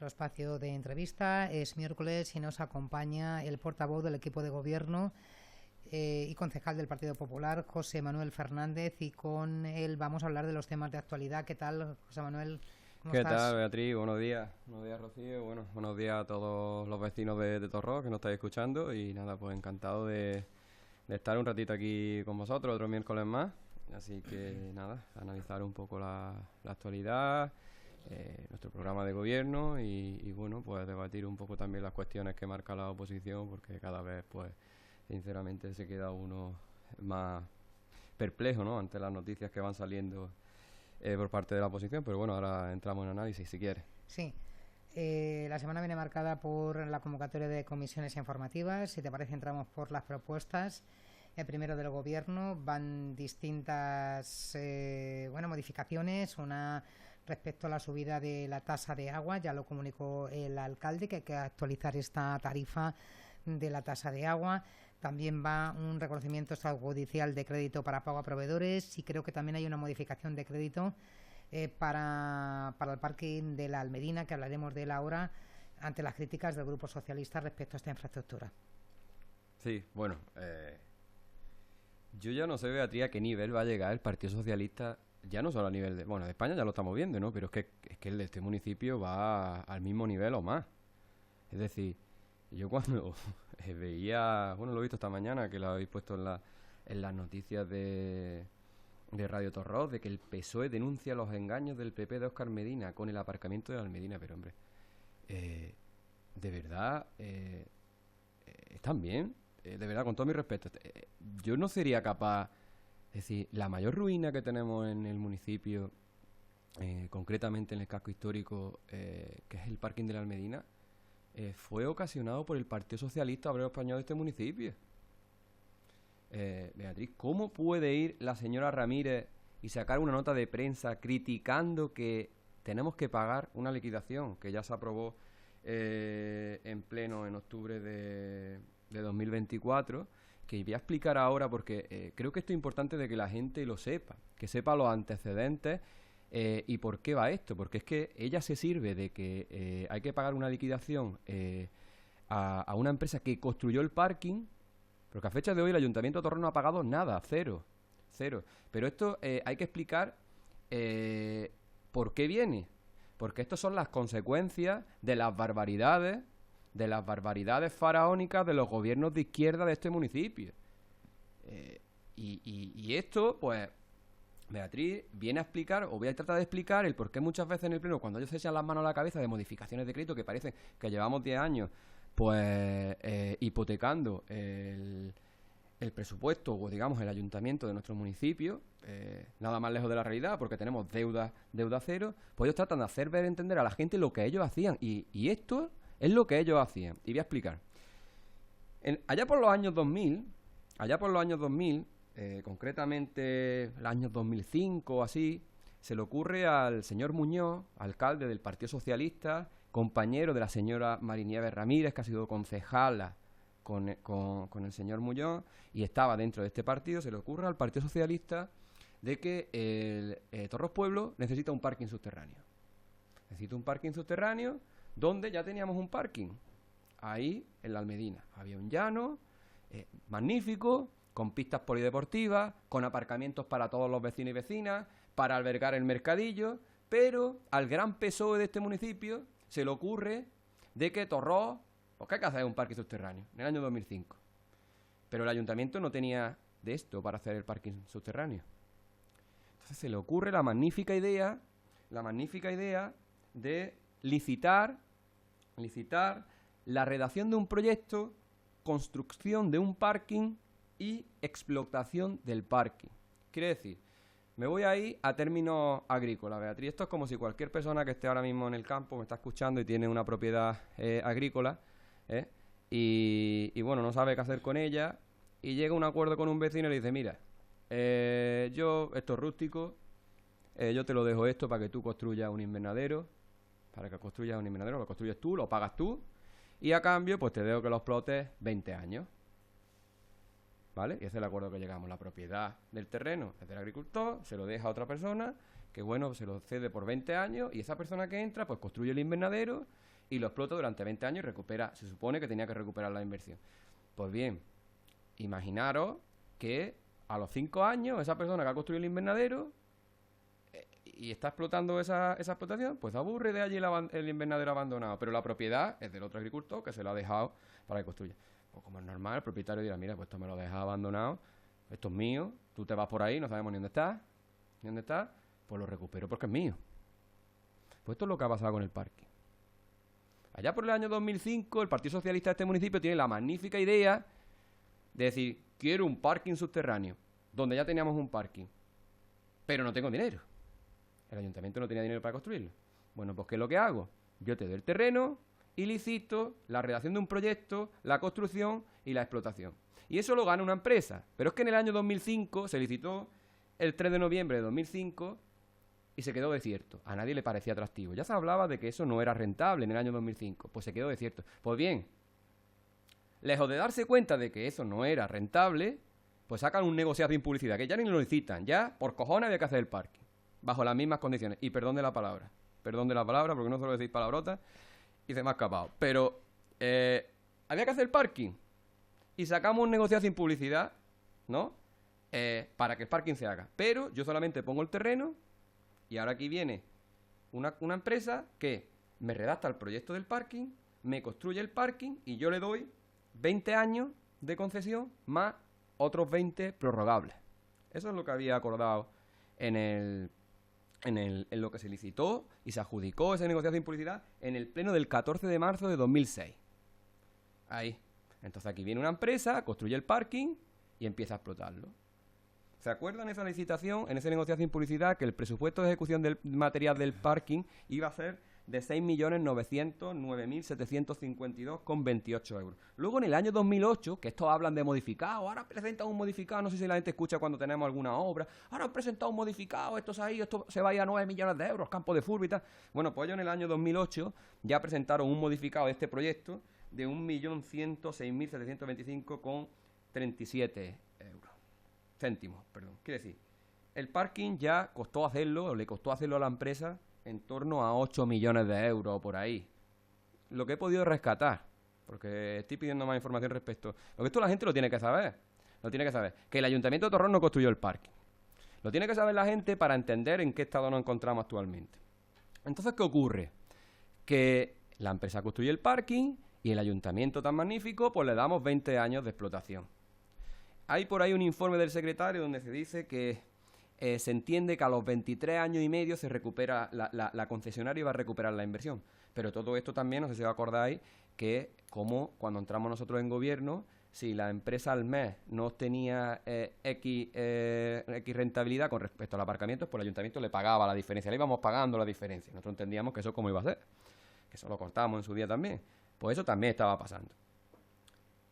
nuestro espacio de entrevista. Es miércoles y nos acompaña el portavoz del equipo de gobierno y concejal del Partido Popular, José Manuel Fernández, y con él vamos a hablar de los temas de actualidad. ¿Qué tal, José Manuel? ¿Cómo ¿Qué estás? tal, Beatriz? Buenos días. Buenos días, Rocío. Bueno, buenos días a todos los vecinos de Torró que nos estáis escuchando. Y nada, pues encantado de estar un ratito aquí con vosotros, otro miércoles más. Así que nada, analizar un poco la actualidad, nuestro programa de gobierno y bueno, pues debatir un poco también las cuestiones que marca la oposición, porque cada vez, pues, sinceramente se queda uno más perplejo, ¿no?, ante las noticias que van saliendo por parte de la oposición. Pero bueno, ahora entramos en análisis, si quieres. Sí. La semana viene marcada por la convocatoria de comisiones informativas. Si te parece, entramos por las propuestas. Primero del gobierno van distintas modificaciones. Una respecto a la subida de la tasa de agua, ya lo comunicó el alcalde, que hay que actualizar esta tarifa de la tasa de agua. También va un reconocimiento extrajudicial de crédito para pago a proveedores, y creo que también hay una modificación de crédito para el parking de la Almedina, que hablaremos de él ahora, ante las críticas del Grupo Socialista respecto a esta infraestructura. Sí, bueno, yo ya no sé, Beatriz, a qué nivel va a llegar el Partido Socialista, ya no solo a nivel de... Bueno, de España ya lo estamos viendo, ¿no? Pero es que el de este municipio va al mismo nivel o más. Es decir, yo cuando veía... Bueno, lo he visto esta mañana, que lo habéis puesto en las noticias de Radio Torrós, de que el PSOE denuncia los engaños del PP de Óscar Medina con el aparcamiento de la Almedina. Pero, hombre, de verdad, ¿están bien? De verdad, con todo mi respeto, yo no sería capaz... Es decir, la mayor ruina que tenemos en el municipio, concretamente en el casco histórico, que es el parking de la Almedina, fue ocasionado por el Partido Socialista Obrero Español de este municipio. Beatriz, ¿cómo puede ir la señora Ramírez y sacar una nota de prensa criticando que tenemos que pagar una liquidación que ya se aprobó en pleno en octubre de 2024, que voy a explicar ahora porque creo que esto es importante de que la gente lo sepa, que sepa los antecedentes y por qué va esto? Porque es que ella se sirve de que hay que pagar una liquidación a una empresa que construyó el parking, porque a fecha de hoy el Ayuntamiento de Torrón no ha pagado nada, cero. Pero esto hay que explicar por qué viene, porque estas son las consecuencias de las barbaridades faraónicas de los gobiernos de izquierda de este municipio. Y esto, pues, Beatriz viene a explicar, o voy a tratar de explicar, el por qué muchas veces en el pleno, cuando ellos se echan las manos a la cabeza de modificaciones de crédito que parecen que llevamos 10 años, pues, hipotecando el presupuesto, o digamos el ayuntamiento de nuestro municipio, nada más lejos de la realidad, porque tenemos deuda cero, pues ellos tratan de hacer ver, entender a la gente lo que ellos hacían, y esto es lo que ellos hacían, y voy a explicar. Allá por los años 2000, concretamente el año 2005 o así, se le ocurre al señor Muñoz, alcalde del Partido Socialista, compañero de la señora Marinieves Ramírez, que ha sido concejala con el señor Muñoz y estaba dentro de este partido, se le ocurre al Partido Socialista de que el Torros Pueblo necesita un parking subterráneo. Necesita un parking subterráneo donde ya teníamos un parking, ahí en la Almedina. Había un llano magnífico, con pistas polideportivas, con aparcamientos para todos los vecinos y vecinas, para albergar el mercadillo, pero al gran PSOE de este municipio se le ocurre de que Torrós, pues que hay que hacer un parking subterráneo, en el año 2005. Pero el ayuntamiento no tenía de esto para hacer el parking subterráneo. Entonces se le ocurre la magnífica idea de licitar la redacción de un proyecto, construcción de un parking y explotación del parking. Quiere decir, me voy ahí a términos agrícolas, Beatriz. Esto es como si cualquier persona que esté ahora mismo en el campo, me está escuchando y tiene una propiedad agrícola, y bueno, no sabe qué hacer con ella, y llega a un acuerdo con un vecino y le dice, mira, esto es rústico, yo te lo dejo esto para que tú construyas un invernadero, lo construyes tú, lo pagas tú, y a cambio, pues te dejo que lo explotes 20 años. ¿Vale? Y ese es el acuerdo que llegamos. La propiedad del terreno es del agricultor, se lo deja a otra persona, que bueno, se lo cede por 20 años, y esa persona que entra, pues construye el invernadero y lo explota durante 20 años y recupera, se supone que tenía que recuperar la inversión. Pues bien, imaginaros que a los 5 años esa persona que ha construido el invernadero y está explotando esa explotación, pues aburre de allí el invernadero abandonado, pero la propiedad es del otro agricultor que se lo ha dejado para que construya. Pues como es normal, el propietario dirá, mira, pues esto me lo dejas abandonado, esto es mío, tú te vas por ahí, no sabemos ni dónde está, pues lo recupero porque es mío. Pues esto es lo que ha pasado con el parking. Allá por el año 2005, el Partido Socialista de este municipio tiene la magnífica idea de decir, quiero un parking subterráneo, donde ya teníamos un parking, pero no tengo dinero. El ayuntamiento no tenía dinero para construirlo. Bueno, pues ¿qué es lo que hago? Yo te doy el terreno y licito la redacción de un proyecto, la construcción y la explotación. Y eso lo gana una empresa. Pero es que en el año 2005 se licitó el 3 de noviembre de 2005 y se quedó desierto. A nadie le parecía atractivo. Ya se hablaba de que eso no era rentable en el año 2005. Pues se quedó desierto. Pues bien, lejos de darse cuenta de que eso no era rentable, pues sacan un negociado sin publicidad, que ya ni lo licitan. Ya, por cojones, había que hacer el parking. Bajo las mismas condiciones. Y perdón de la palabra. Perdón de la palabra, porque no suelo decir palabrotas. Y se me ha escapado. Pero había que hacer el parking. Y sacamos un negociado sin publicidad, ¿no? Para que el parking se haga. Pero yo solamente pongo el terreno. Y ahora aquí viene una empresa que me redacta el proyecto del parking, me construye el parking y yo le doy 20 años de concesión más otros 20 prorrogables. Eso es lo que había acordado en lo que se licitó y se adjudicó esa negociación sin publicidad en el pleno del 14 de marzo de 2006. Ahí. Entonces aquí viene una empresa, construye el parking y empieza a explotarlo. ¿Se acuerdan esa licitación, en esa negociación sin publicidad, que el presupuesto de ejecución del material del parking iba a ser de 6.909.752,28 euros? Luego, en el año 2008, que estos hablan de modificado, ahora presentan un modificado, no sé si la gente escucha cuando tenemos alguna obra, ahora han presentado un modificado, esto se va a ir a 9 millones de euros, campo de fútbol y tal. Bueno, pues ellos en el año 2008 ya presentaron un modificado de este proyecto de 1.106.725,37 euros. Céntimos, perdón. Quiere decir, el parking ya costó hacerlo, o le costó hacerlo a la empresa, en torno a 8 millones de euros por ahí. Lo que he podido rescatar, porque estoy pidiendo más información respecto. Lo que esto la gente lo tiene que saber. Lo tiene que saber. Que el Ayuntamiento de Torrón no construyó el parking. Lo tiene que saber la gente para entender en qué estado nos encontramos actualmente. Entonces, ¿qué ocurre? Que la empresa construye el parking y el ayuntamiento tan magnífico, pues le damos 20 años de explotación. Hay por ahí un informe del secretario donde se dice que se entiende que a los 23 años y medio se recupera la concesionaria va a recuperar la inversión. Pero todo esto también, no sé si os acordáis, que como cuando entramos nosotros en gobierno, si la empresa al mes no tenía X rentabilidad con respecto al aparcamiento, pues el ayuntamiento le pagaba la diferencia, le íbamos pagando la diferencia. Nosotros entendíamos que eso cómo iba a ser, que eso lo cortábamos en su día también. Pues eso también estaba pasando.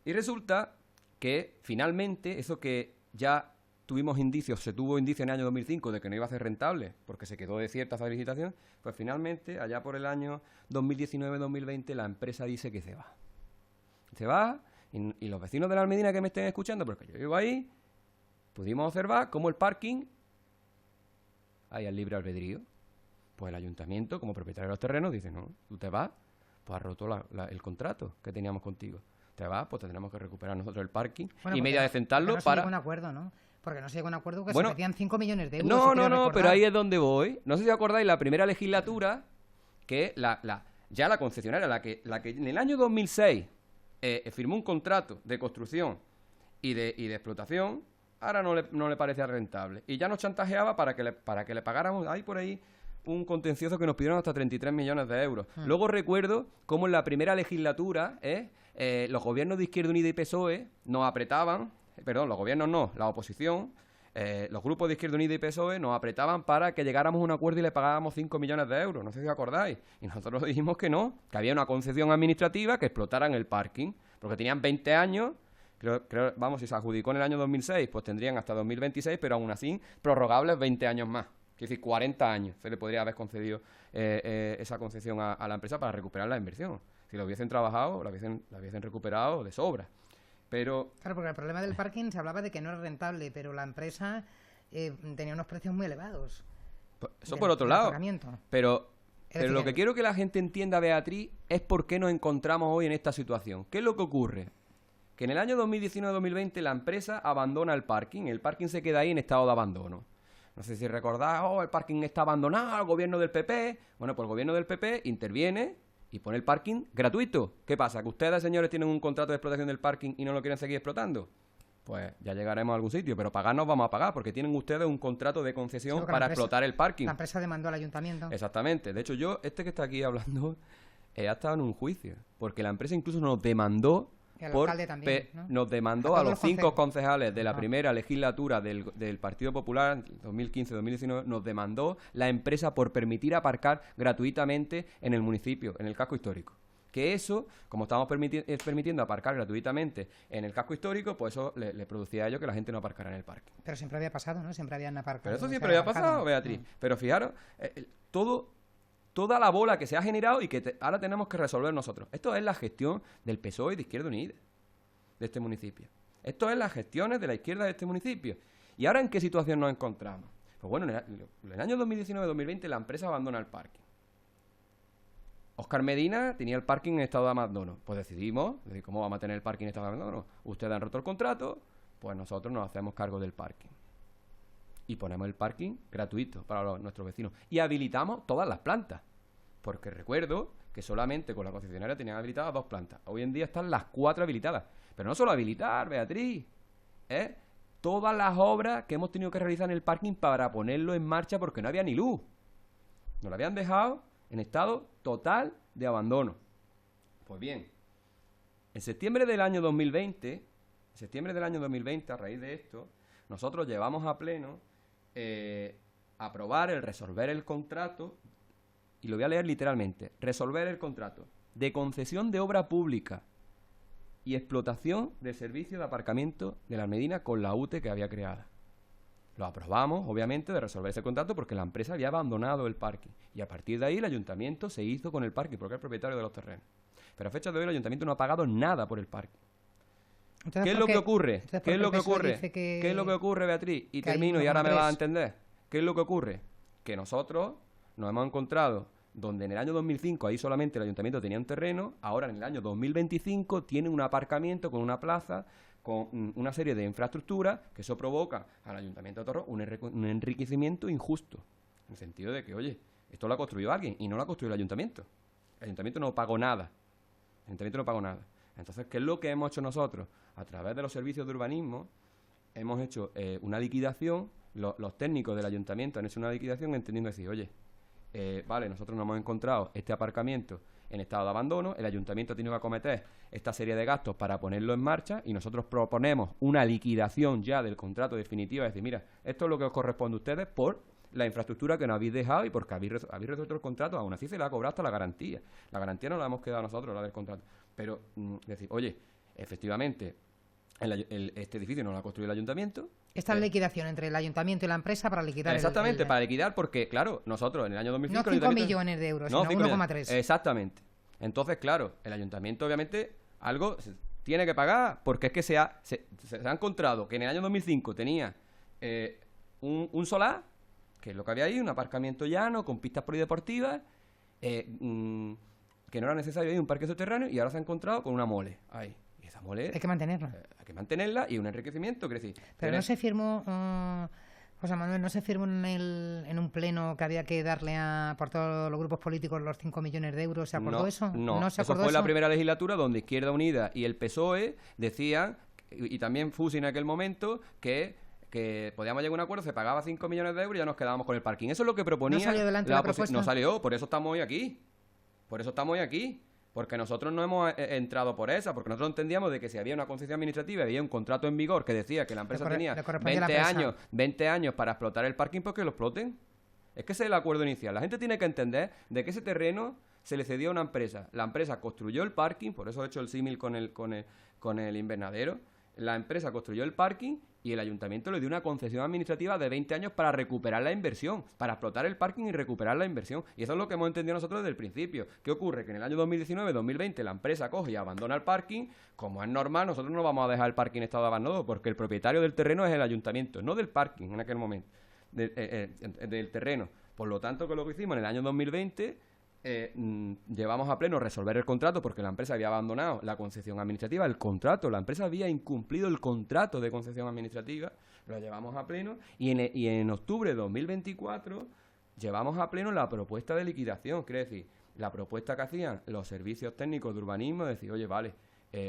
Y resulta que finalmente eso que ya se tuvo indicios en el año 2005 de que no iba a ser rentable porque se quedó desierta esa licitación, pues finalmente allá por el año 2019-2020 la empresa dice que se va. Se va y los vecinos de la Almedina que me estén escuchando, porque yo vivo ahí, pudimos observar cómo el parking, ahí al libre albedrío, pues el ayuntamiento como propietario de los terrenos dice, no, tú te vas, pues has roto el contrato que teníamos contigo. Te vas, pues tendremos que recuperar nosotros el parking y media decentarlo para... No se llegó a un acuerdo, ¿no? Porque no se llegó a un acuerdo que se metían 5 millones de euros. No, pero ahí es donde voy. No sé si acordáis, la primera legislatura, que ya la concesionaria, la que en el año 2006 firmó un contrato de construcción y de explotación, ahora no le parecía rentable. Y ya nos chantajeaba para que le pagáramos, hay por ahí un contencioso que nos pidieron hasta 33 millones de euros. Luego recuerdo cómo en la primera legislatura los gobiernos de Izquierda Unida y PSOE nos apretaban, los gobiernos no, la oposición, los grupos de Izquierda Unida y PSOE nos apretaban para que llegáramos a un acuerdo y le pagábamos 5 millones de euros, no sé si os acordáis. Y nosotros dijimos que no, que había una concesión administrativa que explotaran el parking, porque tenían 20 años, si se adjudicó en el año 2006, pues tendrían hasta 2026, pero aún así prorrogables 20 años más. Es decir, 40 años se le podría haber concedido esa concesión a la empresa para recuperar la inversión. Si lo hubiesen trabajado, la hubiesen recuperado de sobra. Pero... Claro, porque el problema del parking se hablaba de que no era rentable, pero la empresa tenía unos precios muy elevados. Eso por otro lado. Pero Pero lo que quiero que la gente entienda, Beatriz, es por qué nos encontramos hoy en esta situación. ¿Qué es lo que ocurre? Que en el año 2019-2020 la empresa abandona el parking se queda ahí en estado de abandono. No sé si recordáis, el parking está abandonado, el gobierno del PP. Bueno, pues el gobierno del PP interviene y pone el parking gratuito. ¿Qué pasa? ¿Que ustedes, señores, tienen un contrato de explotación del parking y no lo quieren seguir explotando? Pues ya llegaremos a algún sitio, pero pagar nos vamos a pagar, porque tienen ustedes un contrato de concesión para explotar el parking. La empresa demandó al ayuntamiento. Exactamente. De hecho, que está aquí hablando, ha estado en un juicio, porque la empresa incluso nos demandó... También, ¿no? Nos demandó a los 5 concejales de la primera legislatura del Partido Popular, 2015-2019, nos demandó la empresa por permitir aparcar gratuitamente en el municipio, en el casco histórico. Que eso, como estamos permitiendo aparcar gratuitamente en el casco histórico, pues eso le producía a ello que la gente no aparcara en el parque. Pero siempre había pasado, ¿no? Siempre habían aparcado. Pero eso siempre había pasado, Beatriz. Pero fijaros, toda la bola que se ha generado y que ahora tenemos que resolver nosotros. Esto es la gestión del PSOE y de Izquierda Unida de este municipio. Esto es las gestiones de la izquierda de este municipio. ¿Y ahora en qué situación nos encontramos? Pues bueno, en el año 2019-2020 la empresa abandona el parking. Óscar Medina tenía el parking en estado de abandono. Pues decidimos, ¿cómo vamos a tener el parking en estado de abandono? Ustedes han roto el contrato, pues nosotros nos hacemos cargo del parking. Y ponemos el parking gratuito para nuestros vecinos. Y habilitamos todas las plantas. Porque recuerdo que solamente con la concesionaria tenían habilitadas 2 plantas. Hoy en día están las 4 habilitadas. Pero no solo habilitar, Beatriz. Todas las obras que hemos tenido que realizar en el parking para ponerlo en marcha porque no había ni luz. Nos lo habían dejado en estado total de abandono. Pues bien, en septiembre del año 2020, a raíz de esto, nosotros llevamos a pleno aprobar resolver el contrato, y lo voy a leer literalmente, resolver el contrato de concesión de obra pública y explotación del servicio de aparcamiento de la Almedina con la UTE que había creada. Lo aprobamos, obviamente, de resolver ese contrato porque la empresa había abandonado el parking. Y a partir de ahí el ayuntamiento se hizo con el parking porque es el propietario de los terrenos. Pero a fecha de hoy el ayuntamiento no ha pagado nada por el parking. Entonces, ¿qué es lo que ocurre? ¿Qué es lo que ocurre? ¿Qué es lo que ocurre, Beatriz? Y termino y ahora me vas a entender. ¿Qué es lo que ocurre? Que nosotros nos hemos encontrado donde en el año 2005 ahí solamente el ayuntamiento tenía un terreno, ahora en el año 2025 tiene un aparcamiento con una plaza, con una serie de infraestructuras, que eso provoca al Ayuntamiento de Torrón un enriquecimiento injusto. En el sentido de que, oye, esto lo ha construido alguien y no lo ha construido el Ayuntamiento. El Ayuntamiento no pagó nada. Entonces, ¿qué es lo que hemos hecho nosotros? A través de los servicios de urbanismo hemos hecho una liquidación, los técnicos del Ayuntamiento han hecho una liquidación entendiendo decir, oye, vale, nosotros nos hemos encontrado este aparcamiento en estado de abandono, el ayuntamiento ha tenido que acometer esta serie de gastos para ponerlo en marcha y nosotros proponemos una liquidación ya del contrato definitivo, es decir, mira, esto es lo que os corresponde a ustedes por la infraestructura que nos habéis dejado y porque habéis resuelto el contrato, aún así se le ha cobrado hasta la garantía. La garantía no la hemos quedado nosotros, la del contrato. Pero decir, oye, efectivamente, este edificio no lo ha construido el ayuntamiento. Esta liquidación entre el ayuntamiento y la empresa para liquidar. Exactamente, para liquidar porque, claro, nosotros en el año 2005... No 5 millones de euros, sino 1,3. Exactamente. Entonces, claro, el ayuntamiento obviamente algo tiene que pagar porque es que se ha encontrado que en el año 2005 tenía un solar, que es lo que había ahí, un aparcamiento llano con pistas polideportivas, que no era necesario ahí un parque subterráneo y ahora se ha encontrado con una mole ahí. Hay que mantenerla. Hay que mantenerla y un enriquecimiento, quiere decir. Pero no se firmó, José Manuel, no se firmó en un pleno que había que darle por todos los grupos políticos los 5 millones de euros. ¿Se acordó eso? No, eso fue la primera legislatura donde Izquierda Unida y el PSOE decían, y también Fusi en aquel momento, que podíamos llegar a un acuerdo, se pagaba 5 millones de euros y ya nos quedábamos con el parking. Eso es lo que proponía. ¿No salió adelante la propuesta? No salió, por eso estamos hoy aquí. Porque nosotros no hemos entrado por esa, porque nosotros entendíamos de que si había una concesión administrativa, había un contrato en vigor que decía que la empresa tenía 20 años para explotar el parking, pues que lo exploten. Es que ese es el acuerdo inicial. La gente tiene que entender de que ese terreno se le cedió a una empresa. La empresa construyó el parking, por eso he hecho el símil con el invernadero. La empresa construyó el parking y el ayuntamiento le dio una concesión administrativa de 20 años para recuperar la inversión, para explotar el parking y recuperar la inversión. Y eso es lo que hemos entendido nosotros desde el principio. ¿Qué ocurre? Que en el año 2019-2020 la empresa coge y abandona el parking. Como es normal, nosotros no vamos a dejar el parking en estado de abandono porque el propietario del terreno es el ayuntamiento, no del parking en aquel momento, del terreno. Por lo tanto, que lo que hicimos en el año 2020 llevamos a pleno resolver el contrato porque la empresa había abandonado la concesión administrativa, el contrato, la empresa había incumplido el contrato de concesión administrativa, lo llevamos a pleno y en octubre de 2024 llevamos a pleno la propuesta de liquidación, quiere decir, la propuesta que hacían los servicios técnicos de urbanismo, decir, oye, vale,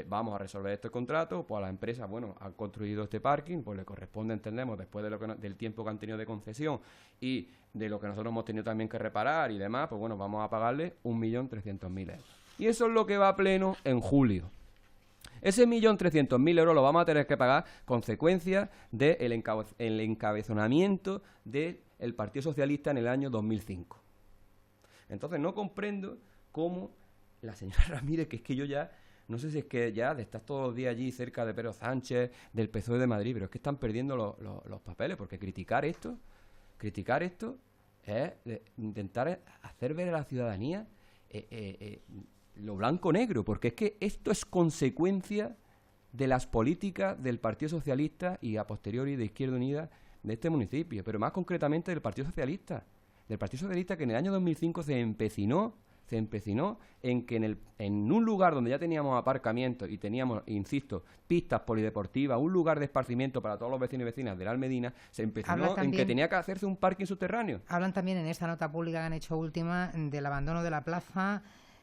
vamos a resolver este contrato, pues a la empresa, bueno, han construido este parking, pues le corresponde, entendemos, después de del tiempo que han tenido de concesión y de lo que nosotros hemos tenido también que reparar y demás, pues bueno, vamos a pagarle 1.300.000 euros. Y eso es lo que va a pleno en julio. Ese 1.300.000 euros lo vamos a tener que pagar consecuencia del encabezonamiento del Partido Socialista en el año 2005. Entonces no comprendo cómo la señora Ramírez, que es que yo ya... No sé si es que ya de estar todos los días allí cerca de Pedro Sánchez, del PSOE de Madrid, pero es que están perdiendo los papeles, porque criticar esto es intentar hacer ver a la ciudadanía lo blanco-negro, porque es que esto es consecuencia de las políticas del Partido Socialista y a posteriori de Izquierda Unida de este municipio, pero más concretamente del Partido Socialista que en el año 2005 se empecinó en que en un lugar donde ya teníamos aparcamientos y teníamos, insisto, pistas polideportivas, un lugar de esparcimiento para todos los vecinos y vecinas de la Almedina, se empecinó en que tenía que hacerse un parking subterráneo. Hablan también en esta nota pública que han hecho última del abandono de la plaza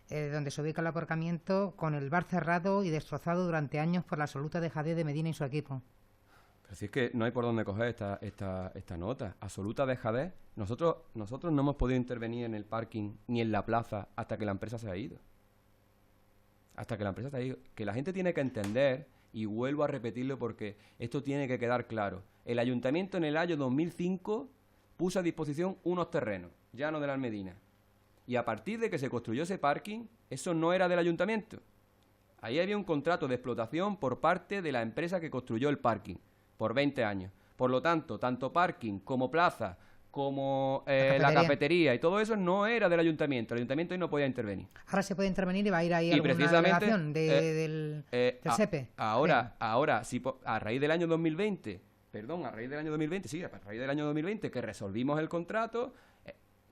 donde se ubica el aparcamiento, con el bar cerrado y destrozado durante años por la absoluta dejadez de Medina y su equipo. Pero si es que no hay por dónde coger esta nota. Absoluta dejadez. Nosotros no hemos podido intervenir en el parking ni en la plaza hasta que la empresa se ha ido. Que la gente tiene que entender, y vuelvo a repetirlo porque esto tiene que quedar claro. El ayuntamiento en el año 2005 puso a disposición unos terrenos, llano de la Almedina. Y a partir de que se construyó ese parking, eso no era del ayuntamiento. Ahí había un contrato de explotación por parte de la empresa que construyó el parking, por 20 años. Por lo tanto, tanto parking como plaza, como la cafetería y todo eso no era del ayuntamiento. El ayuntamiento ahí no podía intervenir. Ahora se puede intervenir y va a ir ahí alguna delegación del SEPE. Ahora, sí, a raíz del año 2020, que resolvimos el contrato,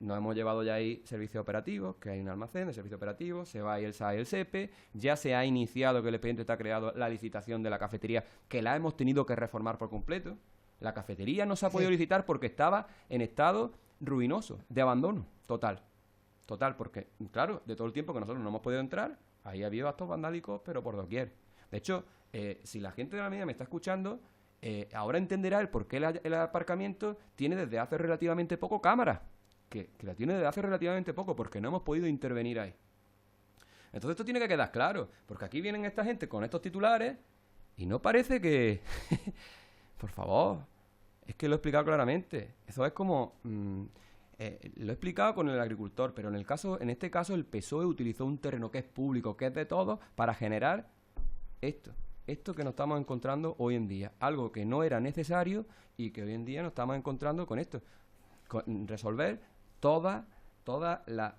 nos hemos llevado ya ahí servicios operativos, que hay un almacén de servicios operativos, se va ahí el SAE y el SEPE, ya se ha iniciado, que el expediente está creado, la licitación de la cafetería, que la hemos tenido que reformar por completo. La cafetería no se ha podido licitar porque estaba en estado ruinoso, de abandono, total, porque, claro, de todo el tiempo que nosotros no hemos podido entrar, ahí ha habido actos vandálicos, pero por doquier. De hecho, si la gente de la media me está escuchando, ahora entenderá el por qué el aparcamiento tiene desde hace relativamente poco cámaras. Que la tiene desde hace relativamente poco, porque no hemos podido intervenir ahí. Entonces esto tiene que quedar claro, porque aquí vienen esta gente con estos titulares y no parece que... Por favor, es que lo he explicado claramente. Eso es como... lo he explicado con el agricultor, pero en este caso el PSOE utilizó un terreno que es público, que es de todos, para generar esto que nos estamos encontrando hoy en día. Algo que no era necesario y que hoy en día nos estamos encontrando con esto. Resolver toda la,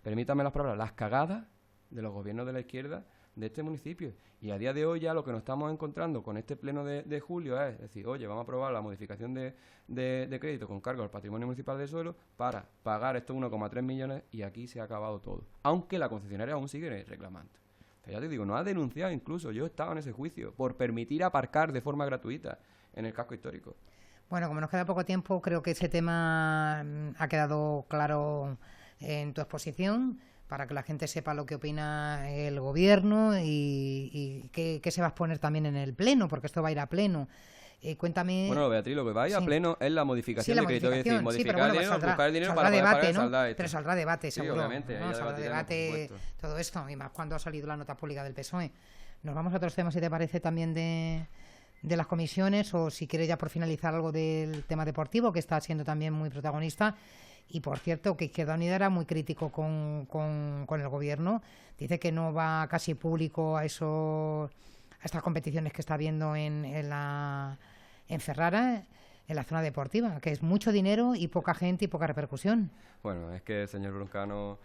permítame las palabras, las cagadas de los gobiernos de la izquierda de este municipio. Y a día de hoy ya lo que nos estamos encontrando con este pleno de julio es decir, oye, vamos a aprobar la modificación de crédito con cargo al patrimonio municipal de suelo para pagar estos 1,3 millones y aquí se ha acabado todo. Aunque la concesionaria aún sigue reclamando. Pero ya te digo, no ha denunciado incluso, yo estaba en ese juicio, por permitir aparcar de forma gratuita en el casco histórico. Bueno, como nos queda poco tiempo, creo que ese tema ha quedado claro en tu exposición, para que la gente sepa lo que opina el gobierno y qué se va a exponer también en el pleno, porque esto va a ir a pleno. Cuéntame... Bueno, Beatriz, lo que va a ir a pleno es la modificación de crédito. Es decir, modificar el dinero, buscar el dinero para poder pagar el saldado. Pero saldrá debate, seguro. Sí, obviamente. ¿no? Saldrá debate, todo esto, y más cuando ha salido la nota pública del PSOE. Nos vamos a otros temas, si te parece, también de las comisiones, o si quieres ya por finalizar algo del tema deportivo, que está siendo también muy protagonista. Y por cierto, que Izquierda Unida era muy crítico con el gobierno. Dice que no va casi público a estas competiciones que está habiendo en Ferrara, en la zona deportiva, que es mucho dinero y poca gente y poca repercusión. Bueno, es que el señor Broncano,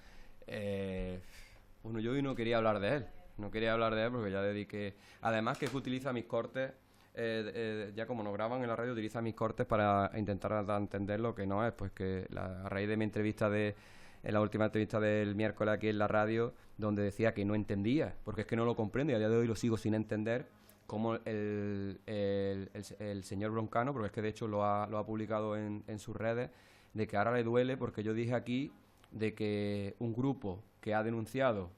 yo hoy no quería hablar de él. No quería hablar de él porque ya dediqué... Además que utiliza mis cortes, ya como nos graban en la radio, utiliza mis cortes para intentar dar a entender lo que no es. Pues que a raíz de mi entrevista en la última entrevista del miércoles aquí en la radio, donde decía que no entendía, porque es que no lo comprende y a día de hoy lo sigo sin entender, cómo el señor Broncano, porque es que de hecho lo ha publicado en sus redes, de que ahora le duele porque yo dije aquí de que un grupo que ha denunciado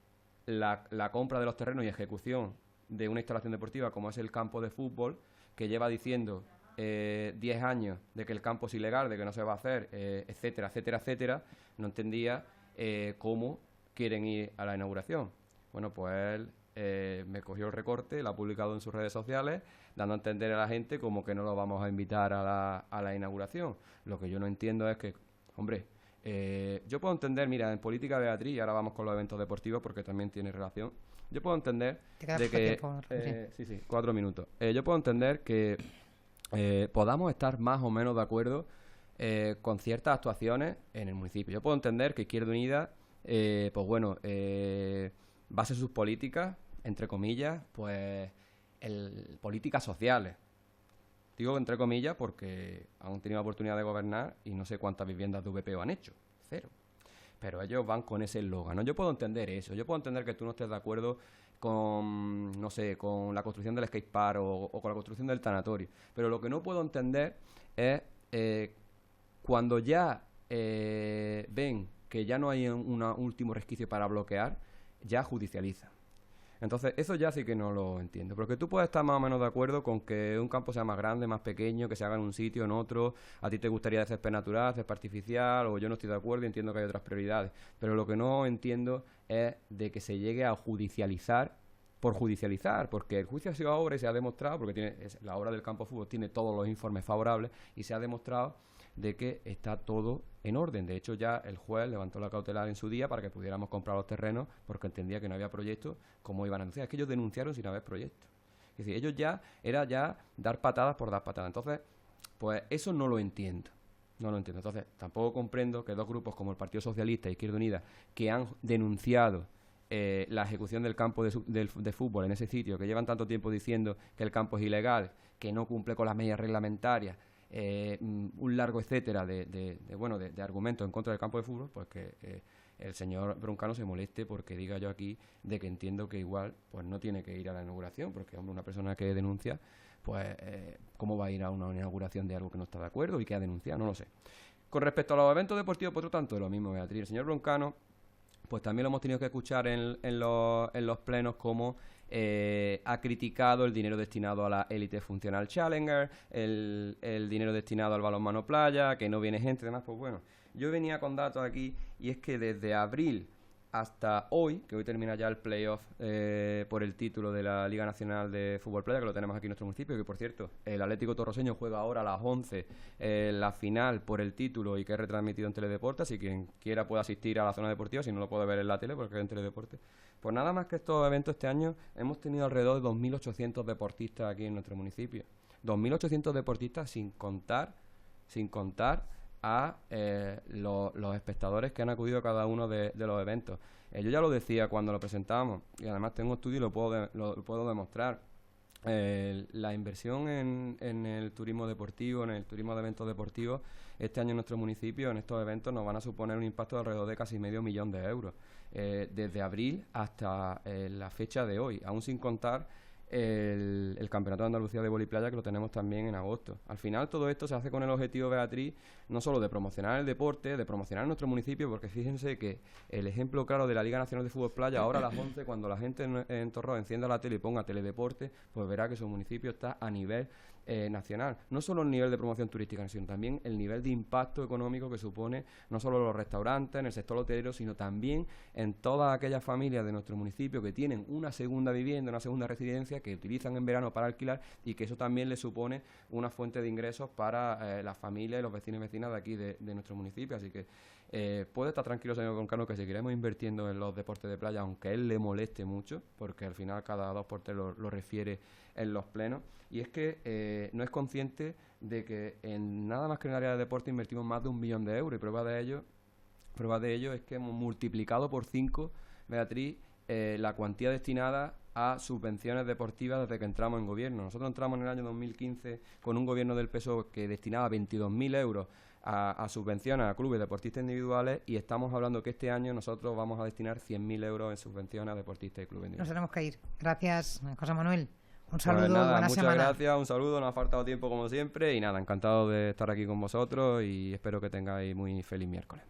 la compra de los terrenos y ejecución de una instalación deportiva como es el campo de fútbol, que lleva diciendo 10 años de que el campo es ilegal, de que no se va a hacer, etcétera, etcétera, etcétera, no entendía cómo quieren ir a la inauguración. Bueno, pues él me cogió el recorte, lo ha publicado en sus redes sociales, dando a entender a la gente como que no lo vamos a invitar a la inauguración. Lo que yo no entiendo es que, hombre, yo puedo entender, mira, en política, Beatriz, y ahora vamos con los eventos deportivos porque también tiene relación, yo puedo entender de que... sí, 4 minutos. Yo puedo entender que podamos estar más o menos de acuerdo con ciertas actuaciones en el municipio. Yo puedo entender que Izquierda Unida, pues bueno, base sus políticas, entre comillas, pues políticas sociales. Digo entre comillas porque han tenido la oportunidad de gobernar y no sé cuántas viviendas de VPO han hecho. 0. Pero ellos van con ese eslogan, ¿no? Yo puedo entender eso. Yo puedo entender que tú no estés de acuerdo con, no sé, con la construcción del skatepark o con la construcción del tanatorio. Pero lo que no puedo entender es cuando ya ven que ya no hay un último resquicio para bloquear, ya judicializan. Entonces, eso ya sí que no lo entiendo. Porque tú puedes estar más o menos de acuerdo con que un campo sea más grande, más pequeño, que se haga en un sitio, en otro. A ti te gustaría de césped natural, césped artificial, o yo no estoy de acuerdo y entiendo que hay otras prioridades. Pero lo que no entiendo es de que se llegue a judicializar por judicializar, porque el juicio ha sido obra y se ha demostrado, porque la obra del campo de fútbol tiene todos los informes favorables y se ha demostrado de que está todo en orden. De hecho, ya el juez levantó la cautelar en su día para que pudiéramos comprar los terrenos porque entendía que no había proyecto, como iban a anunciar. Es que ellos denunciaron sin haber proyecto. Es decir, ellos era dar patadas por dar patadas. Entonces, pues eso no lo entiendo. No lo entiendo. Entonces, tampoco comprendo que dos grupos como el Partido Socialista y Izquierda Unida, que han denunciado la ejecución del campo de fútbol en ese sitio, que llevan tanto tiempo diciendo que el campo es ilegal, que no cumple con las medidas reglamentarias, un largo etcétera de argumentos en contra del campo de fútbol, pues que el señor Broncano se moleste porque diga yo aquí de que entiendo que igual pues no tiene que ir a la inauguración, porque hombre, una persona que denuncia, pues ¿cómo va a ir a una inauguración de algo que no está de acuerdo y que ha denunciado? No lo sé. Con respecto a los eventos deportivos, por otro tanto, de lo mismo, Beatriz. El señor Broncano, pues también lo hemos tenido que escuchar en los plenos como ha criticado el dinero destinado a la élite funcional Challenger, el dinero destinado al balonmano playa, que no viene gente y demás. Pues bueno, yo venía con datos aquí y es que desde abril hasta hoy, que hoy termina ya el playoff por el título de la Liga Nacional de Fútbol Playa, que lo tenemos aquí en nuestro municipio, que por cierto, el Atlético Torroseño juega ahora a las 11 la final por el título y que es retransmitido en Teledeporte, así que quien quiera puede asistir a la zona deportiva, si no lo puede ver en la tele porque es en Teledeporte. Pues nada más que estos eventos este año hemos tenido alrededor de 2.800 deportistas aquí en nuestro municipio. 2.800 deportistas sin contar a los espectadores que han acudido a cada uno de los eventos. Yo ya lo decía cuando lo presentábamos, y además tengo estudio y lo puedo demostrar. La inversión en el turismo deportivo, en el turismo de eventos deportivos, este año en nuestro municipio, en estos eventos, nos van a suponer un impacto de alrededor de casi medio millón de euros, desde abril hasta la fecha de hoy, aún sin contar el Campeonato de Andalucía de Vóley Playa, que lo tenemos también en agosto. Al final todo esto se hace con el objetivo, Beatriz, no solo de promocionar el deporte, de promocionar nuestro municipio, porque fíjense que el ejemplo claro de la Liga Nacional de Fútbol Playa, ahora a las 11, cuando la gente en Torró encienda la tele y ponga Teledeporte, pues verá que su municipio está a nivel nacional. No solo el nivel de promoción turística, sino también el nivel de impacto económico que supone no solo los restaurantes, en el sector hotelero, sino también en todas aquellas familias de nuestro municipio que tienen una segunda vivienda, una segunda residencia, que utilizan en verano para alquilar y que eso también le supone una fuente de ingresos para las familias y los vecinos y vecinas de aquí de nuestro municipio. Así que puede estar tranquilo, señor Broncano, que seguiremos invirtiendo en los deportes de playa, aunque a él le moleste mucho, porque al final cada 2 por 3 lo refiere en los plenos. Y es que no es consciente de que en nada más que en el área de deporte invertimos más de 1 millón de euros, y prueba de ello es que hemos multiplicado por 5, Beatriz, la cuantía destinada a subvenciones deportivas desde que entramos en gobierno. Nosotros entramos en el año 2015 con un gobierno del PSOE que destinaba 22.000 euros a subvenciones a clubes deportistas individuales, y estamos hablando que este año nosotros vamos a destinar 100.000 euros en subvenciones a deportistas y clubes individuales. Nos tenemos que ir. Gracias, José Manuel. Un Pues saludo, nada, buena muchas semana. gracias, un saludo, nos ha faltado tiempo como siempre y nada, encantado de estar aquí con vosotros y espero que tengáis muy feliz miércoles.